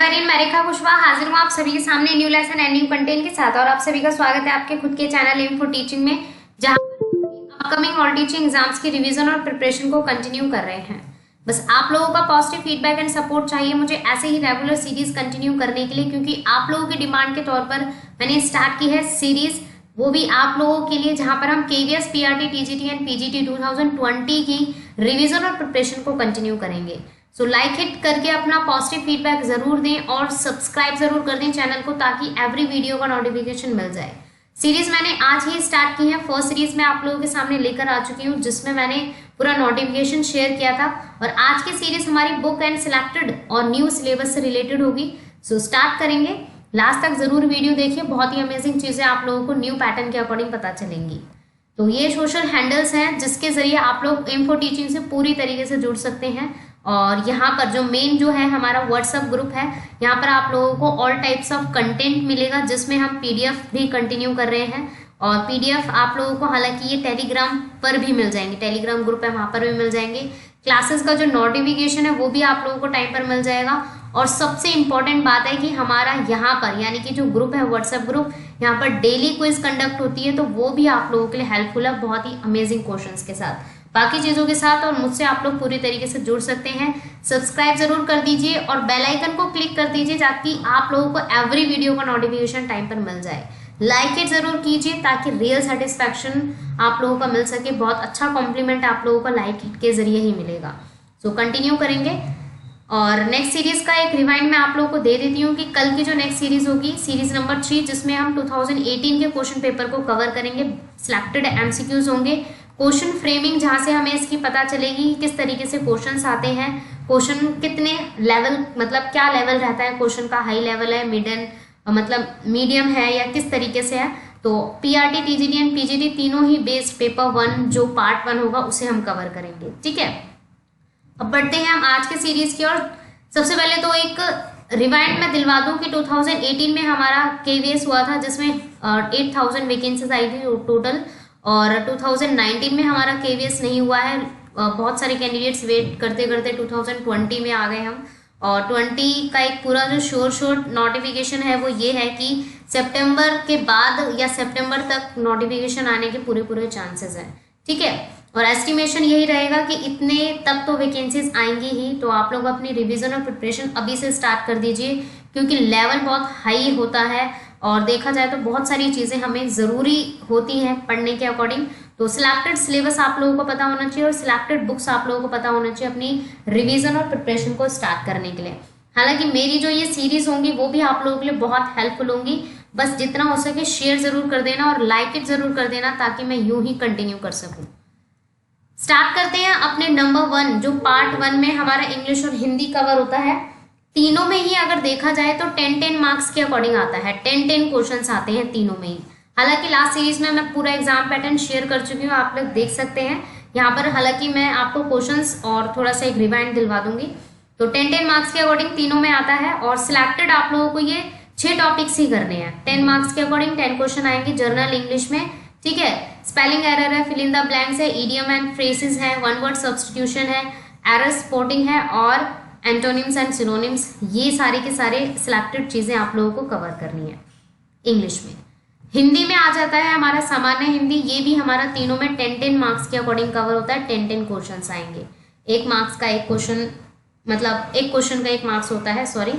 मैं रेखा कुशवाहा हाजिर हूँ आप सभी के सामने new lesson and new content के साथ। और आप सभी का स्वागत है आपके खुद के चैनल एम फॉर टीचिंग में, जहाँ अपकमिंग ऑल टीचिंग एग्जाम्स की रिवीजन और प्रिपरेशन को कंटिन्यू कर रहे हैं। बस आप लोगों का पॉजिटिव फीडबैक एंड सपोर्ट चाहिए मुझे ऐसे ही रेगुलर सीरीज कंटिन्यू करने के लिए, क्योंकि आप लोगों की डिमांड के तौर पर मैंने स्टार्ट की है सीरीज, वो भी आप लोगों के लिए, जहां पर हम KVS, PRT, TGT and PGT 2020 की रिवीजन और प्रिपरेशन को कंटिन्यू करेंगे। सो लाइक हिट करके अपना पॉजिटिव फीडबैक जरूर दें और सब्सक्राइब जरूर कर दें चैनल को, ताकि एवरी वीडियो का नोटिफिकेशन मिल जाए। सीरीज मैंने आज ही स्टार्ट की है। फर्स्ट सीरीज मैं आप लोगों के सामने लेकर आ चुकी हूँ, जिसमें मैंने पूरा नोटिफिकेशन शेयर किया था। और आज की सीरीज हमारी बुक एंड सिलेक्टेड और न्यू सिलेबस से रिलेटेड होगी। सो स्टार्ट करेंगे, लास्ट तक जरूर वीडियो देखिए, बहुत ही अमेजिंग चीजें आप लोगों को न्यू पैटर्न के अकॉर्डिंग पता चलेंगी। तो ये सोशल हैंडल्स हैं जिसके जरिए आप लोग एम फॉर टीचिंग से पूरी तरीके से जुड़ सकते हैं। और यहाँ पर जो मेन जो है हमारा व्हाट्सएप ग्रुप है, यहाँ पर आप लोगों को ऑल टाइप्स ऑफ कंटेंट मिलेगा, जिसमें हम पीडीएफ भी कंटिन्यू कर रहे हैं। और पीडीएफ आप लोगों को हालांकि ये टेलीग्राम पर भी मिल जाएंगे, टेलीग्राम ग्रुप है वहाँ पर भी मिल जाएंगे। क्लासेस का जो नोटिफिकेशन है वो भी आप लोगों को टाइम पर मिल जाएगा। और सबसे इम्पॉर्टेंट बात है कि हमारा यहाँ पर यानी कि जो ग्रुप है व्हाट्सएप ग्रुप, यहाँ पर डेली क्विज कंडक्ट होती है, तो वो भी आप लोगों के लिए हेल्पफुल है, बहुत ही अमेजिंग क्वेश्चंस के साथ, बाकी चीजों के साथ। और मुझसे आप लोग पूरी तरीके से जुड़ सकते हैं। सब्सक्राइब जरूर कर दीजिए और बेल आइकन को क्लिक कर दीजिए, ताकि आप लोगों को एवरी वीडियो का नोटिफिकेशन टाइम पर मिल जाए। लाइक इट जरूर कीजिए, ताकि रियल सेटिस्फैक्शन आप लोगों का मिल सके। बहुत अच्छा कॉम्प्लीमेंट आप लोगों को लाइक इट के जरिए ही मिलेगा। सो कंटिन्यू करेंगे। और नेक्स्ट सीरीज का एक रिवाइंड मैं आप लोगों को दे देती हूँ कि कल की जो नेक्स्ट सीरीज होगी, सीरीज नंबर 3, जिसमें हम 2018 के क्वेश्चन पेपर को कवर करेंगे। सिलेक्टेड एमसीक्यूज होंगे, क्वेश्चन फ्रेमिंग जहाँ से हमें इसकी पता चलेगी किस तरीके से क्वेश्चंस आते हैं, क्वेश्चन कितने लेवल, मतलब क्या लेवल रहता है क्वेश्चन का, हाई लेवल है, मिडन मतलब मीडियम है, या किस तरीके से है। तो पीआरटी, टीजीटी एंड पीजीटी तीनों ही बेस्ड पेपर 1 जो पार्ट 1 होगा उसे हम कवर करेंगे। ठीक है, अब बढ़ते हैं हम आज के सीरीज की ओर। सबसे पहले तो एक रिवाइंड मैं दिलवा दूं कि 2018 में हमारा केवीएस हुआ था, जिसमें 8000 वैकेंसीज आई थी टोटल। और 2019 में हमारा केवीएस नहीं हुआ है। बहुत सारे कैंडिडेट्स वेट करते करते 2020 में आ गए हम। और 20 का एक पूरा जो श्योर नोटिफिकेशन है वो ये है कि सितंबर के बाद या सितंबर तक नोटिफिकेशन आने के पूरे चांसेस हैं। ठीक है, और एस्टिमेशन यही रहेगा कि इतने तक तो वैकेंसीज आएंगी ही। तो आप लोग अपनी रिवीजन और प्रिपरेशन अभी से स्टार्ट कर दीजिए, क्योंकि लेवल बहुत हाई होता है और देखा जाए तो बहुत सारी चीज़ें हमें ज़रूरी होती हैं पढ़ने के अकॉर्डिंग। तो सिलेक्टेड सिलेबस आप लोगों को पता होना चाहिए और सिलेक्टेड बुक्स आप लोगों को पता होना चाहिए अपनी रिवीजन और प्रिपरेशन को स्टार्ट करने के लिए। हालांकि मेरी जो ये सीरीज होंगी वो भी आप लोगों के लिए बहुत हेल्पफुल होंगी। बस जितना हो सके शेयर जरूर कर देना और लाइक इट जरूर कर देना, ताकि मैं यूं ही कंटिन्यू कर सकूं। स्टार्ट करते हैं अपने नंबर 1, जो पार्ट 1 में हमारा इंग्लिश और हिंदी कवर होता है। तीनों में ही अगर देखा जाए तो 10-10 मार्क्स के अकॉर्डिंग आता है, 10-10 क्वेश्चंस आते हैं तीनों में ही। हालांकि लास्ट सीरीज में मैं पूरा एग्जाम पैटर्न शेयर कर चुकी हूँ, आप लोग देख सकते हैं यहाँ पर। हालांकि मैं आपको क्वेश्चंस और थोड़ा सा एक रिवाइंड दिलवा दूंगी। तो 10-10 मार्क्स के अकॉर्डिंग तीनों में आता है। और सिलेक्टेड आप लोगों को ये 6 टॉपिक्स ही करने हैं। 10 मार्क्स के अकॉर्डिंग 10 क्वेश्चन आएंगे जर्नल इंग्लिश में। ठीक है, स्पेलिंग एरर है, फिल इन द ब्लैंक्स है, इडियम एंड फ्रेजेस है, वन वर्ड सब्स्टिट्यूशन है, एरर स्पॉटिंग है, और एंटोनिम्स एंड सिनोनिम्स। ये सारे के सारे सिलेक्टेड चीजें आप लोगों को कवर करनी है इंग्लिश में। हिंदी में आ जाता है हमारा सामान्य हिंदी, ये भी हमारा तीनों में 10-10 मार्क्स के अकॉर्डिंग कवर होता है। 10-10 क्वेश्चन आएंगे, 1 मार्क्स का एक क्वेश्चन, मतलब एक क्वेश्चन का 1 मार्क्स होता है, सॉरी।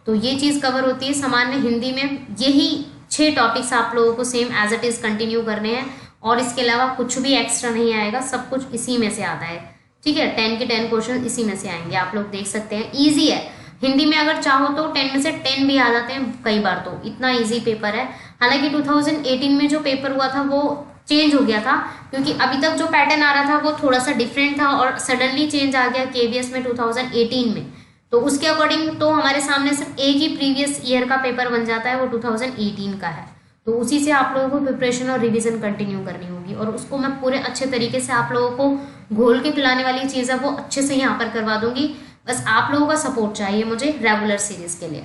तो ये चीज कवर होती है सामान्य हिंदी में। यही 6 टॉपिक्स आप लोगों को same as it is continue करने हैं, और इसके अलावा कुछ भी एक्स्ट्रा नहीं आएगा, सब कुछ इसी में से आता है। ठीक है, 10 के 10 क्वेश्चन इसी में से आएंगे, आप लोग देख सकते हैं। इजी है, हिंदी में अगर चाहो तो 10 में से 10 भी आ जाते हैं कई बार, तो इतना इजी पेपर है। हालांकि 2018 में जो पेपर हुआ था वो चेंज हो गया था, क्योंकि अभी तक जो पैटर्न आ रहा था वो थोड़ा सा डिफरेंट था, और सडनली चेंज आ गया केवीएस में 2018 में। तो उसके अकॉर्डिंग तो हमारे सामने सिर्फ एक ही प्रीवियस ईयर का पेपर बन जाता है, वो 2018 का है। तो उसी से आप लोगों को प्रिपरेशन और रिवीजन कंटिन्यू करनी होगी, और उसको मैं पूरे अच्छे तरीके से आप लोगों को घोल के पिलाने वाली चीज़ है वो अच्छे से यहाँ पर करवा दूंगी। बस आप लोगों का सपोर्ट चाहिए मुझे रेगुलर सीरीज के लिए।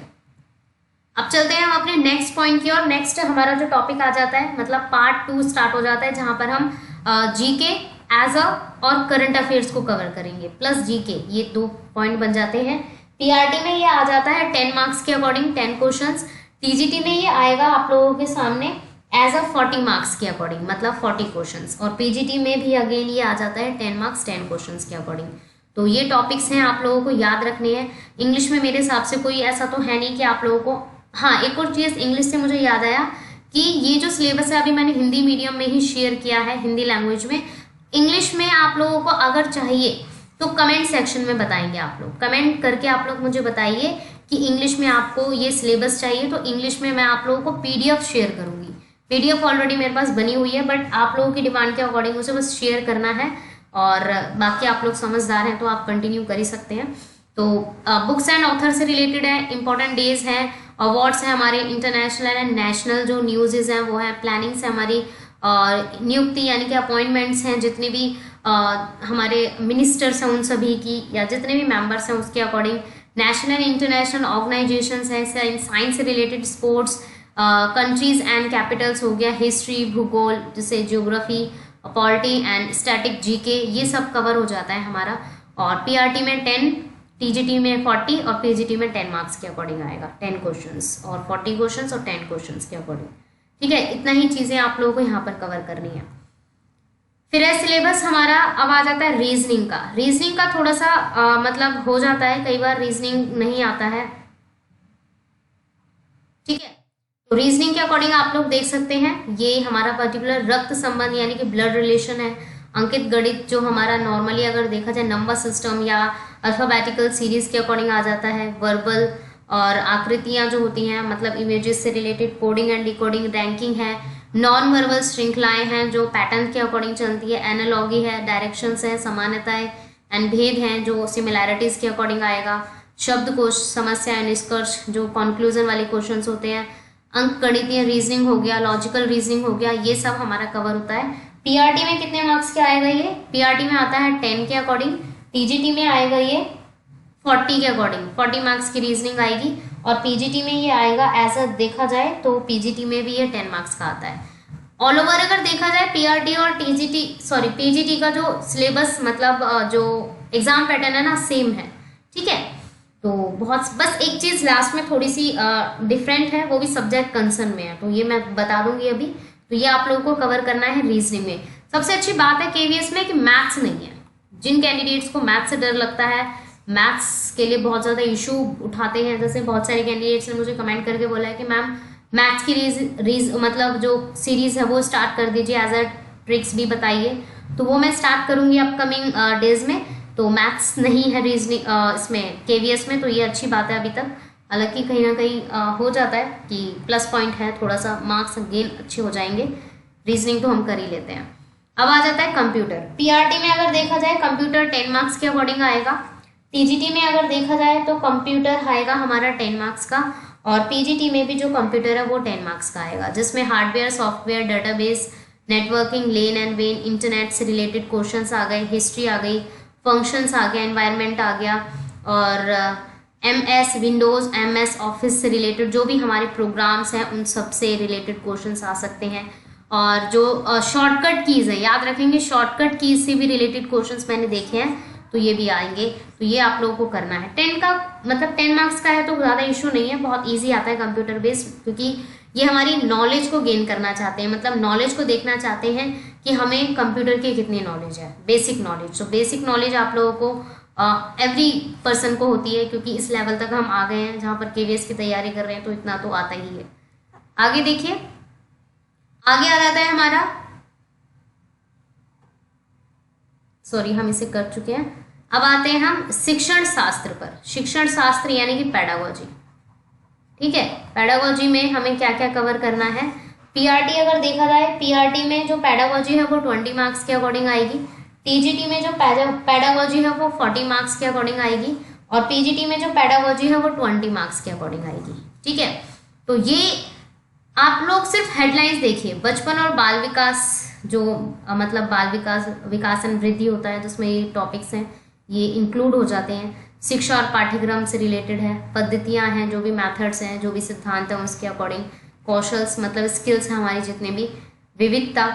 अब चलते हैं हम अपने नेक्स्ट पॉइंट की ओर। नेक्स्ट हमारा जो टॉपिक आ जाता है, मतलब पार्ट 2 स्टार्ट हो जाता है, जहाँ पर हम जीके एज अ और करंट अफेयर्स को कवर करेंगे, प्लस जीके, ये 2 पॉइंट बन जाते हैं। पीआरटी में ये आ जाता है 10 मार्क्स के अकॉर्डिंग 10 क्वेश्चंस। टीजीटी में ये आएगा आप लोगों के सामने एज अ 40 मार्क्स के अकॉर्डिंग, मतलब 40 क्वेश्चंस। और पीजीटी में भी अगेन ये आ जाता है 10 मार्क्स 10 क्वेश्चंस के अकॉर्डिंग। तो ये टॉपिक्स हैं, आप लोगों को याद रखने हैं। इंग्लिश में मेरे हिसाब से कोई ऐसा तो है नहीं कि आप लोगों को, हाँ एक और चीज़ इंग्लिश से मुझे याद आया कि ये जो सिलेबस है अभी मैंने हिंदी मीडियम में ही शेयर किया है, हिंदी लैंग्वेज में। इंग्लिश में आप लोगों को अगर चाहिए तो कमेंट सेक्शन में बताएंगे, आप लोग कमेंट करके आप लोग मुझे बताइए कि इंग्लिश में आपको ये सिलेबस चाहिए, तो इंग्लिश में मैं आप लोगों को पीडीएफ शेयर करूंगी। पीडीएफ ऑलरेडी मेरे पास बनी हुई है, बट आप लोगों की डिमांड के अकॉर्डिंग उसे बस शेयर करना है। और बाकी आप लोग समझदार हैं तो आप कंटिन्यू कर ही सकते हैं। तो बुक्स एंड ऑथर से रिलेटेड है, इंपॉर्टेंट डेज हैं, अवार्ड्स हैं हमारे, इंटरनेशनल एंड नेशनल जो न्यूज़ हैं वो है, प्लानिंग्स है हमारी, और नियुक्ति यानी कि अपॉइंटमेंट्स हैं, जितने भी हमारे मिनिस्टर्स हैं उन सभी की, या जितने भी मेंबर्स हैं उसके अकॉर्डिंग, नेशनल इंटरनेशनल ऑर्गेनाइजेशंस हैं, साइंस से related, sports, countries and Capitals हो गया, हिस्ट्री भूगोल जैसे geography, polity and static GK, ये सब कवर हो जाता है हमारा। और पीआरटी में 10, टीजीटी में 40 और पीजीटी में 10 मार्क्स के अकॉर्डिंग आएगा 10 क्वेश्चंस, और 40 क्वेश्चंस और 10 क्वेश्चंस के अकॉर्डिंग। ठीक है, इतना ही चीज़ें आप लोगों को यहाँ पर कवर करनी है। फिर है सिलेबस हमारा, अब आ जाता है रीजनिंग का। रीजनिंग का थोड़ा सा मतलब हो जाता है, कई बार रीजनिंग नहीं आता है। ठीक है, तो रीजनिंग के अकॉर्डिंग आप लोग देख सकते हैं, ये हमारा पर्टिकुलर रक्त संबंध यानी कि ब्लड रिलेशन है, अंकित गणित जो हमारा नॉर्मली अगर देखा जाए नंबर सिस्टम या अल्फाबेटिकल सीरीज के अकॉर्डिंग आ जाता है, वर्बल और आकृतियां जो होती हैं मतलब इमेजेस से related, coding and decoding, ranking है, नॉन वर्बल श्रृंखलाएं हैं जो पैटर्न के अकॉर्डिंग चलती है, एनालॉगी है, डायरेक्शंस है, समानताएं एंड भेद हैं जो सिमिलैरिटीज के अकॉर्डिंग आएगा, शब्दकोश, समस्या, निष्कर्ष जो कंक्लूजन वाले क्वेश्चंस होते हैं, अंक गणितीय रीजनिंग हो गया, लॉजिकल रीजनिंग हो गया, ये सब हमारा कवर होता है। पीआरटी में कितने मार्क्स के आएगा ये? पीआरटी में आता है 10 के अकॉर्डिंग, टीजीटी में आएगा ये 40 के अकॉर्डिंग, 40 मार्क्स की रीजनिंग आएगी, और पीजीटी में ये आएगा ऐसा देखा जाए तो पीजीटी में भी ये 10 मार्क्स का आता है। ऑल ओवर अगर देखा जाए पीआरटी और पीजीटी का जो सिलेबस मतलब जो एग्जाम पैटर्न है ना सेम है। ठीक है, तो बहुत बस एक चीज लास्ट में थोड़ी सी डिफरेंट है, वो भी सब्जेक्ट कंसर्न में है, तो ये मैं बता दूंगी अभी। तो ये आप लोगों को कवर करना है रीजनिंग में। सबसे अच्छी बात है केवीएस में कि मैथ्स नहीं है। जिन कैंडिडेट्स को मैथ्स से डर लगता है, मैथ्स के लिए बहुत ज़्यादा इशू उठाते हैं, जैसे बहुत सारे कैंडिडेट्स ने मुझे कमेंट करके बोला है कि मैम मैथ्स की मतलब जो सीरीज़ है वो स्टार्ट कर दीजिए, एज अ ट्रिक्स भी बताइए। तो वो मैं स्टार्ट करूँगी अपकमिंग डेज में। तो मैथ्स नहीं है रीजनिंग इसमें केवीएस में, तो ये अच्छी बात है अभी तक। हालांकि कहीं ना कहीं हो जाता है कि प्लस पॉइंट है, थोड़ा सा मार्क्स गेन अच्छे हो जाएंगे। रीजनिंग तो हम कर ही लेते हैं। अब आ जाता है कंप्यूटर। पीआरटी में अगर देखा जाए कंप्यूटर 10 मार्क्स के अकॉर्डिंग आएगा। टीजीटी में अगर देखा जाए तो कंप्यूटर आएगा हमारा 10 मार्क्स का, और पीजीटी में भी जो कंप्यूटर है वो 10 मार्क्स का आएगा, जिसमें hardware, software, database, networking, lane and when, internet से रिलेटेड क्वेश्चंस आ गए, हिस्ट्री आ गई, फंक्शंस आ गया, एनवायरनमेंट आ गया, और MS विंडोज़, MS ऑफिस से रिलेटेड जो भी हमारे प्रोग्राम्स हैं उन सब से रिलेटेड क्वेश्चंस आ सकते हैं। और जो शॉर्टकट कीज़ है, याद रखेंगे शॉर्टकट कीज़ से भी रिलेटेड क्वेश्चंस मैंने देखे हैं, तो ये भी आएंगे। तो ये आप लोगों को करना है। 10 का मतलब 10 मार्क्स का है तो ज़्यादा इशू नहीं है, बहुत ईजी आता है कंप्यूटर बेस्ड, क्योंकि ये हमारी नॉलेज को गेन करना चाहते हैं, मतलब नॉलेज को देखना चाहते हैं कि हमें कंप्यूटर की कितनी नॉलेज है, बेसिक नॉलेज। तो बेसिक नॉलेज आप लोगों को एवरी पर्सन को होती है, क्योंकि इस लेवल तक हम आ गए हैं जहाँ पर केवीएस की तैयारी कर रहे हैं, तो इतना तो आता ही है। आगे देखिए, आगे आ जाता है हमारा, सॉरी हम इसे कर चुके हैं। अब आते हैं हम शिक्षण शास्त्र पर। शिक्षण शास्त्र यानी कि पेडागोजी। ठीक है, पेडागोजी में हमें क्या क्या कवर करना है। पीआरटी अगर देखा जाए, पीआरटी में जो पेडागोजी है वो 20 मार्क्स के अकॉर्डिंग आएगी। टीजीटी में जो पेडागोजी है वो 40 मार्क्स के अकॉर्डिंग आएगी, और पीजीटी में जो पेडागोजी है वो 20 मार्क्स के अकॉर्डिंग आएगी। ठीक है, तो ये आप लोग सिर्फ हेडलाइंस देखिए। बचपन और बाल विकास जो मतलब बाल विकास एंड वृद्धि होता है, जिसमें ये टॉपिक्स हैं ये इंक्लूड हो जाते हैं। शिक्षा और पाठ्यक्रम से रिलेटेड है, पद्धतियां हैं, जो भी मेथड्स हैं, जो भी सिद्धांत हैं उसके अकॉर्डिंग, कौशल्स मतलब स्किल्स हैं हमारी जितने भी, विविधता,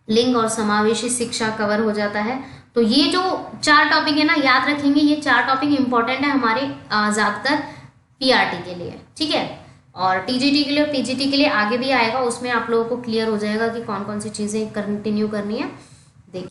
लिंग और समावेशी शिक्षा कवर हो जाता है। तो ये जो 4 टॉपिक है ना, याद रखेंगे, ये 4 टॉपिक इंपॉर्टेंट है हमारे ज्यादातर पीआरटी के लिए, ठीक है। और टीजीटी के लिए और पीजीटी के लिए आगे भी आएगा, उसमें आप लोगों को क्लियर हो जाएगा कि कौन कौन सी चीजें कंटिन्यू करनी है। देखिए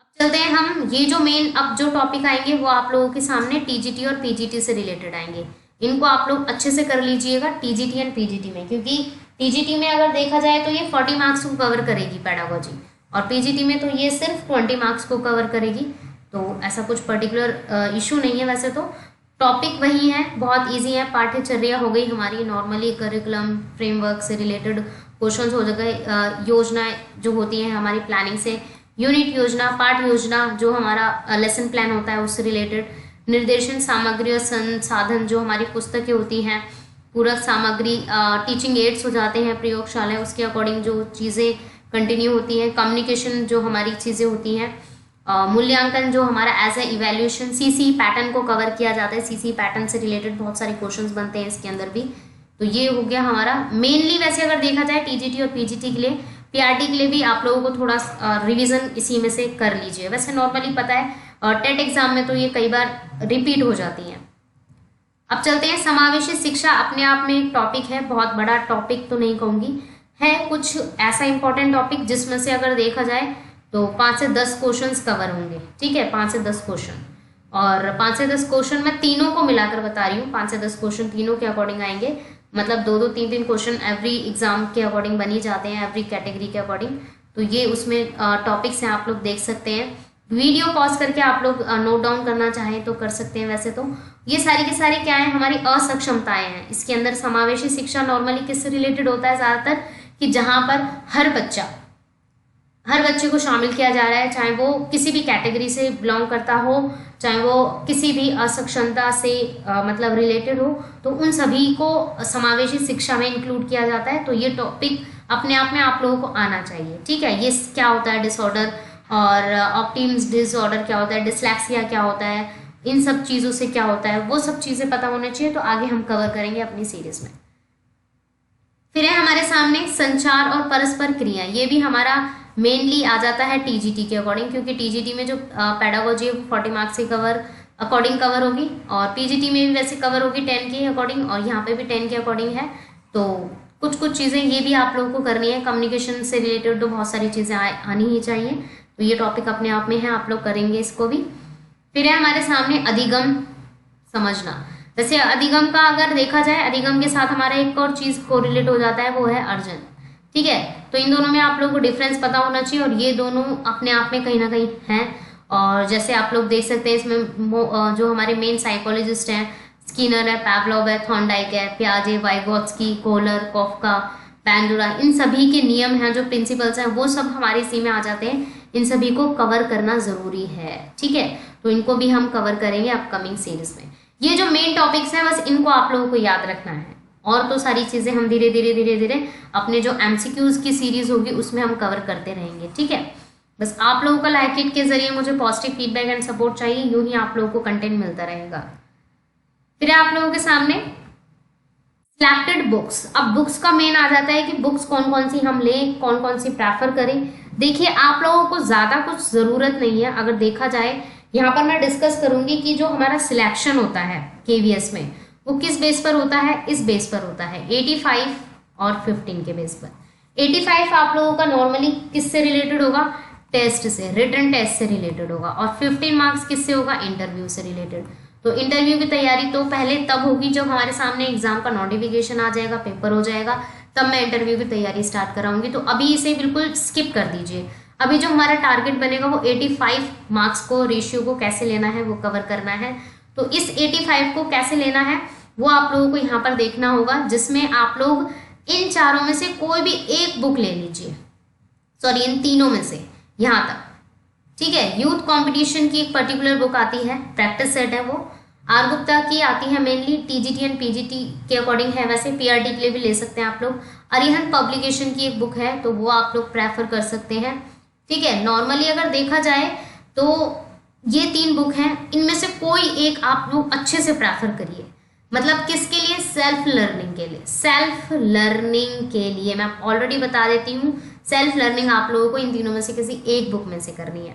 अब चलते हैं हम, ये जो मेन अब जो टॉपिक आएंगे वो आप लोगों के सामने टीजीटी और पीजीटी से रिलेटेड आएंगे। इनको आप लोग अच्छे से कर लीजिएगा टीजीटी एंड पीजीटी में, क्योंकि टीजीटी में अगर देखा जाए तो ये 40 मार्क्स को कवर करेगी पेडागोजी, और पीजीटी में तो ये सिर्फ 20 मार्क्स को कवर करेगी। तो ऐसा कुछ पर्टिकुलर इशू नहीं है, वैसे तो टॉपिक वही है, बहुत इजी है। पाठ्यचर्या हो गई हमारी, नॉर्मली करिकुलम फ्रेमवर्क से रिलेटेड क्वेश्चंस हो गए, योजनाएं जो होती हैं हमारी प्लानिंग से, यूनिट योजना, पाठ योजना जो हमारा लेसन प्लान होता है उससे रिलेटेड, निर्देशन सामग्री और संसाधन जो हमारी पुस्तकें होती हैं, पूरक सामग्री, टीचिंग एड्स हो जाते हैं, प्रयोगशालाएं, उसके अकॉर्डिंग जो चीज़ें कंटिन्यू होती हैं, कम्युनिकेशन जो हमारी चीज़ें होती हैं, मूल्यांकन जो हमारा as a evaluation, CC pattern को कवर किया जाता है, सीसी पैटर्न से रिलेटेड बहुत सारे क्वेश्चंस बनते हैं इसके अंदर भी। तो ये हो गया हमारा मेनली। वैसे अगर देखा जाए टीजीटी और पीजीटी के लिए, पीआरटी के लिए भी आप लोगों को थोड़ा रिवीजन इसी में से कर लीजिए। वैसे नॉर्मली पता है टेट एग्जाम में तो ये कई बार रिपीट हो जाती हैं। अब चलते हैं, समावेशी शिक्षा अपने आप में एक टॉपिक है, बहुत बड़ा टॉपिक तो नहीं कहूँगी, है कुछ ऐसा इंपॉर्टेंट टॉपिक जिसमें से अगर देखा जाए तो 5 से 10 क्वेश्चंस कवर होंगे, ठीक है, 5 से 10 क्वेश्चन। और 5 से 10 क्वेश्चन मैं तीनों को मिलाकर बता रही हूँ, 5 से 10 क्वेश्चन तीनों के अकॉर्डिंग आएंगे, मतलब 2-2, 3-3 क्वेश्चन एवरी एग्जाम के अकॉर्डिंग बनी जाते हैं, एवरी कैटेगरी के अकॉर्डिंग। तो ये उसमें टॉपिक्स हैं, आप लोग देख सकते हैं। वीडियो पॉज करके आप लोग नोट डाउन करना चाहें तो कर सकते हैं। वैसे तो ये सारी के सारे क्या है, हमारी असक्षमताएं हैं। इसके अंदर समावेशी शिक्षा नॉर्मली किससे रिलेटेड होता है ज़्यादातर, कि जहाँ पर हर बच्चे को शामिल किया जा रहा है, चाहे वो किसी भी कैटेगरी से बिलोंग करता हो, चाहे वो किसी भी असक्षमता से मतलब रिलेटेड हो, तो उन सभी को समावेशी शिक्षा में इंक्लूड किया जाता है। तो ये टॉपिक अपने आप में आप लोगों को आना चाहिए, ठीक है। ये क्या होता है डिसऑर्डर, और ऑप्टिम्स डिसऑर्डर क्या होता है, डिसलेक्सिया क्या होता है, इन सब चीज़ों से क्या होता है, वो सब चीज़ें पता होना चाहिए। तो आगे हम कवर करेंगे अपनी सीरीज में। फिर है हमारे सामने संचार और परस्पर क्रिया, ये भी हमारा मेनली आ जाता है टीजीटी के अकॉर्डिंग, क्योंकि टीजीटी में जो पेडागोजी है 40 मार्क्स के अकॉर्डिंग कवर होगी, और पीजीटी में भी वैसे कवर होगी 10 के अकॉर्डिंग, और यहाँ पे भी 10 के अकॉर्डिंग है। तो कुछ चीज़ें ये भी आप लोगों को करनी है। कम्युनिकेशन से रिलेटेड तो बहुत सारी चीज़ें आनी ही चाहिए, तो ये टॉपिक अपने आप में है, आप लोग करेंगे इसको भी। फिर है हमारे सामने अधिगम समझना। वैसे अधिगम का अगर देखा जाए, अधिगम के साथ हमारा एक और चीज़ कोरिलेट हो जाता है, वो है अर्जन, ठीक है। तो इन दोनों में आप लोगों को डिफरेंस पता होना चाहिए, और ये दोनों अपने आप में कहीं ना कहीं हैं। और जैसे आप लोग देख सकते हैं इसमें जो हमारे मेन साइकोलॉजिस्ट हैं, स्किनर है, पैवलोव है, थॉर्नडाइक है, पियाजे, वाइगोत्स्की, कोहलर, कॉफका, बैंडुरा, इन सभी के नियम हैं, जो प्रिंसिपल्स हैं, वो सब हमारे इसी में आ जाते हैं। इन सभी को कवर करना जरूरी है, ठीक है। तो इनको भी हम कवर करेंगे अपकमिंग सीरीज में। ये जो मेन टॉपिक्स हैं बस इनको आप लोगों को याद रखना है, और तो सारी चीजें हम धीरे धीरे अपने जो एमसीक्यूज की सीरीज होगी उसमें हम कवर करते रहेंगे, ठीक है। बस आप लोगों का लाइक इट के जरिए मुझे पॉजिटिव फीडबैक एंड सपोर्ट चाहिए, यूं ही आप लोगों को कंटेंट मिलता रहेगा। फिर आप लोगों के सामने सिलेक्टेड बुक्स। अब बुक्स का मेन आ जाता है कि बुक्स कौन कौन सी हम लें, कौन कौन सी प्रेफर करें। देखिए आप लोगों को ज्यादा कुछ जरूरत नहीं है। अगर देखा जाए यहाँ पर मैं डिस्कस करूंगी कि जो हमारा सिलेक्शन होता है केवीएस में, वो किस बेस पर होता है, इस बेस पर होता है 85 और 15 के बेस पर। 85 आप लोगों का नॉर्मली किससे रिलेटेड होगा, टेस्ट से, रिटन टेस्ट से रिलेटेड होगा, और 15 मार्क्स किससे होगा, इंटरव्यू से रिलेटेड। तो इंटरव्यू की तैयारी तो पहले तब होगी जब हमारे सामने एग्जाम का नोटिफिकेशन आ जाएगा, पेपर हो जाएगा, तब मैं इंटरव्यू की तैयारी स्टार्ट कराऊंगी। तो अभी इसे बिल्कुल स्किप कर दीजिए। अभी जो हमारा टारगेट बनेगा वो 85 मार्क्स को, रेशियो को कैसे लेना है वो कवर करना है। तो इस 85 को कैसे लेना है वो आप लोगों को यहाँ पर देखना होगा, जिसमें आप लोग इन चारों में से कोई भी एक बुक ले लीजिए, सॉरी इन तीनों में से यहाँ तक, ठीक है। यूथ कंपटीशन की एक पर्टिकुलर बुक आती है, प्रैक्टिस सेट है वो, आर गुप्ता की आती है, मेनली टीजीटी एंड पीजीटी के अकॉर्डिंग है, वैसे पीआरटी के लिए भी ले सकते हैं आप लोग। अरिहंत पब्लिकेशन की एक बुक है, तो वो आप लोग प्रेफर कर सकते हैं, ठीक है। नॉर्मली अगर देखा जाए तो ये 3 बुक हैं, इनमें से कोई एक आप लोग अच्छे से प्रेफर करिए। मतलब किसके लिए, सेल्फ लर्निंग के लिए। सेल्फ लर्निंग के लिए मैं ऑलरेडी बता देती हूँ, सेल्फ लर्निंग आप लोगों को इन तीनों में से किसी एक बुक में से करनी है,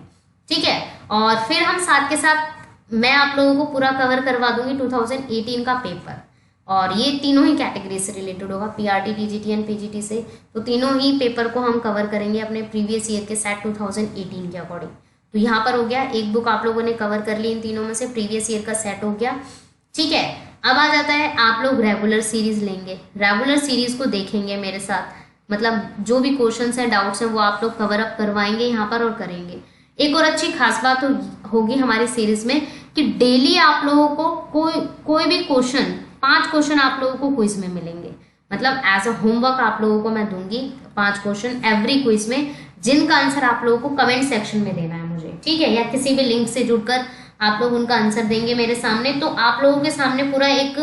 ठीक है। और फिर हम साथ के साथ मैं आप लोगों को पूरा कवर करवा दूंगी 2018 का पेपर, और ये तीनों ही कैटेगरी से रिलेटेड होगा, पीआरटी, टीजीटी एंड पीजीटी से। तो तीनों ही पेपर को हम कवर करेंगे अपने प्रीवियस ईयर के सेट 2018 के अकॉर्डिंग। तो यहाँ पर हो गया, एक बुक आप लोगों ने कवर कर ली इन तीनों में से, प्रीवियस ईयर का सेट हो गया। ठीक है, अब आ जाता है आप लोग रेगुलर सीरीज लेंगे, रेगुलर सीरीज को देखेंगे मेरे साथ, मतलब जो भी क्वेश्चंस है, डाउट्स हैं, वो आप लोग कवर अप करवाएंगे यहाँ पर और करेंगे। एक और अच्छी खास बात होगी हमारी सीरीज में कि डेली आप लोगों को कोई भी क्वेश्चन, 5 क्वेश्चन आप लोगों को क्विज में मिलेंगे, मतलब एज अ होमवर्क आप लोगों को मैं दूंगी 5 क्वेश्चन एवरी क्विज में, जिनका आंसर आप लोगों को कमेंट सेक्शन में देना है मुझे, ठीक है, या किसी भी लिंक से जुड़कर आप लोग उनका आंसर देंगे मेरे सामने। तो आप लोगों के सामने पूरा एक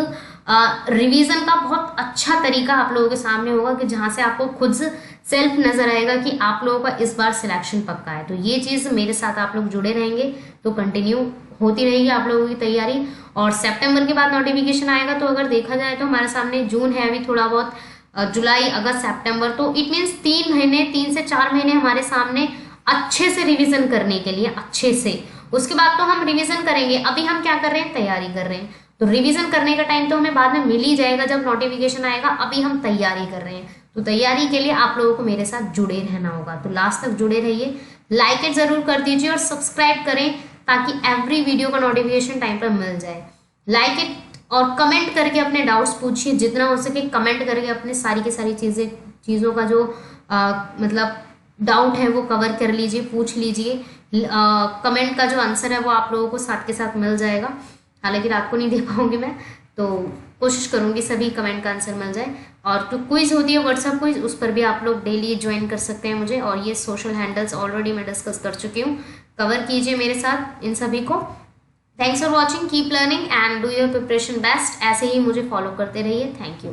रिवीजन का बहुत अच्छा तरीका आप लोगों के सामने होगा कि जहां से आपको खुद सेल्फ नजर आएगा कि आप लोगों का इस बार सिलेक्शन पक्का है। तो ये चीज मेरे साथ आप लोग जुड़े रहेंगे तो कंटिन्यू होती रहेगी आप लोगों की तैयारी। और सितंबर के बाद नोटिफिकेशन आएगा, तो अगर देखा जाए तो हमारे सामने जून है अभी थोड़ा बहुत, जुलाई, अगस्त, सितंबर, तो इट मीन्स 3 से 4 महीने हमारे सामने अच्छे से रिविजन करने के लिए, अच्छे से। उसके बाद तो हम रिविजन करेंगे, अभी हम क्या कर रहे हैं, तैयारी कर रहे हैं। तो रिवीजन करने का टाइम तो हमें बाद में मिल ही जाएगा जब नोटिफिकेशन आएगा, अभी हम तैयारी कर रहे हैं। तो तैयारी के लिए आप लोगों को मेरे साथ जुड़े रहना होगा, तो लास्ट तक जुड़े रहिए, लाइक इट जरूर कर दीजिए और सब्सक्राइब करें ताकि एवरी वीडियो का नोटिफिकेशन टाइम पर मिल जाए। लाइक इट और कमेंट करके अपने डाउट्स पूछिए, जितना हो सके कमेंट करके अपने सारी की सारी चीज़ों का जो मतलब डाउट है वो कवर कर लीजिए, पूछ लीजिए। कमेंट का जो आंसर है वो आप लोगों को साथ के साथ मिल जाएगा, हालांकि रात को नहीं दे पाऊंगी मैं, तो कोशिश करूंगी सभी कमेंट का आंसर मिल जाए। और जो क्विज होती है व्हाट्सएप क्विज, उस पर भी आप लोग डेली ज्वाइन कर सकते हैं मुझे, और ये सोशल हैंडल्स ऑलरेडी मैं डिस्कस कर चुकी हूँ, कवर कीजिए मेरे साथ इन सभी को। Thanks for watching, keep learning and do your preparation best. ऐसे ही मुझे फॉलो करते रहिए। Thank you.